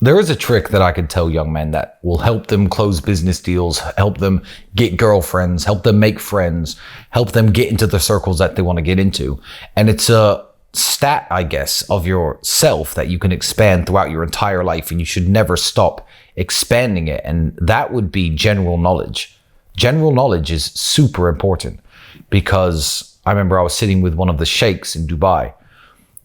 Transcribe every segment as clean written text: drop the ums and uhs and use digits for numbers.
There is a trick that I could tell young men that will help them close business deals, help them get girlfriends, help them make friends, help them get into the circles that they want to get into. And it's a stat, I guess, of yourself that you can expand throughout your entire life, and you should never stop expanding it. And that would be general knowledge. General knowledge is super important, because I remember I was sitting with one of the sheikhs in Dubai,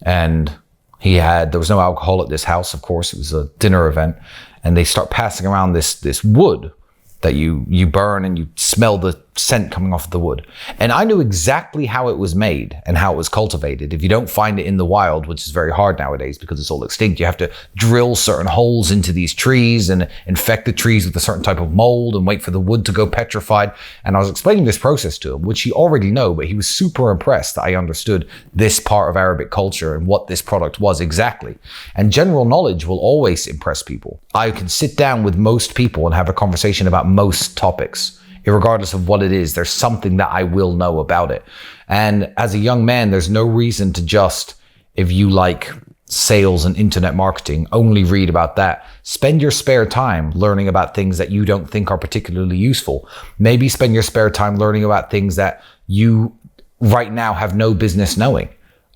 and there was no alcohol at this house, of course, it was a dinner event, and they start passing around this wood that you burn, and you smell the scent coming off the wood. And I knew exactly how it was made and how it was cultivated. If you don't find it in the wild, which is very hard nowadays because it's all extinct, you have to drill certain holes into these trees and infect the trees with a certain type of mold and wait for the wood to go petrified. And I was explaining this process to him, which he already knew, but he was super impressed that I understood this part of Arabic culture and what this product was exactly. And general knowledge will always impress people. I can sit down with most people and have a conversation about most topics. Regardless of what it is, there's something that I will know about it. And as a young man, there's no reason to just, if you like sales and internet marketing, only read about that. Spend your spare time learning about things that you don't think are particularly useful. Maybe spend your spare time learning about things that you right now have no business knowing.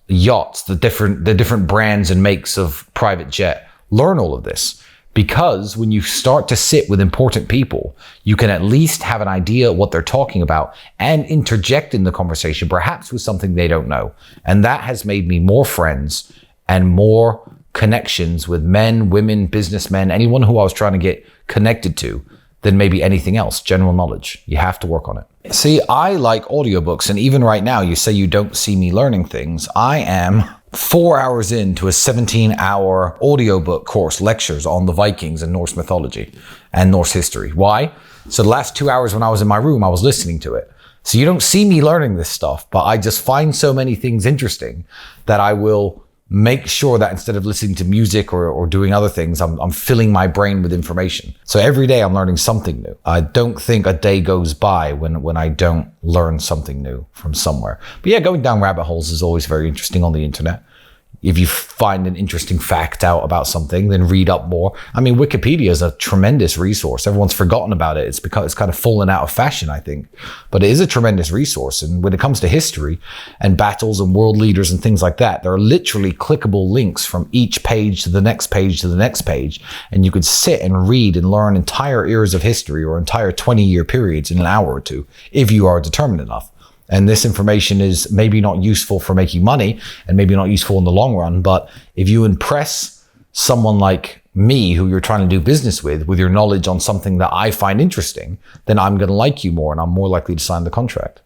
Yachts, the different brands and makes of private jet. Learn all of this. Because when you start to sit with important people, you can at least have an idea what they're talking about and interject in the conversation, perhaps with something they don't know. And that has made me more friends and more connections with men, women, businessmen, anyone who I was trying to get connected to than maybe anything else. General knowledge. You have to work on it. See, I like audiobooks. And even right now, you say you don't see me learning things. I am 4 hours into a 17-hour audiobook course, lectures on the Vikings and Norse mythology and Norse history. Why? So the last 2 hours when I was in my room, I was listening to it. So you don't see me learning this stuff, but I just find so many things interesting that I will make sure that instead of listening to music or doing other things, I'm filling my brain with information. So every day I'm learning something new. I don't think a day goes by when I don't learn something new from somewhere. But yeah, going down rabbit holes is always very interesting on the internet. If you find an interesting fact out about something, then read up more. I mean, Wikipedia is a tremendous resource. Everyone's forgotten about it. It's because it's kind of fallen out of fashion, I think. But it is a tremendous resource. And when it comes to history and battles and world leaders and things like that, there are literally clickable links from each page to the next page to the next page. And you could sit and read and learn entire eras of history or entire 20-year periods in an hour or two, if you are determined enough. And this information is maybe not useful for making money and maybe not useful in the long run. But if you impress someone like me, who you're trying to do business with your knowledge on something that I find interesting, then I'm going to like you more and I'm more likely to sign the contract.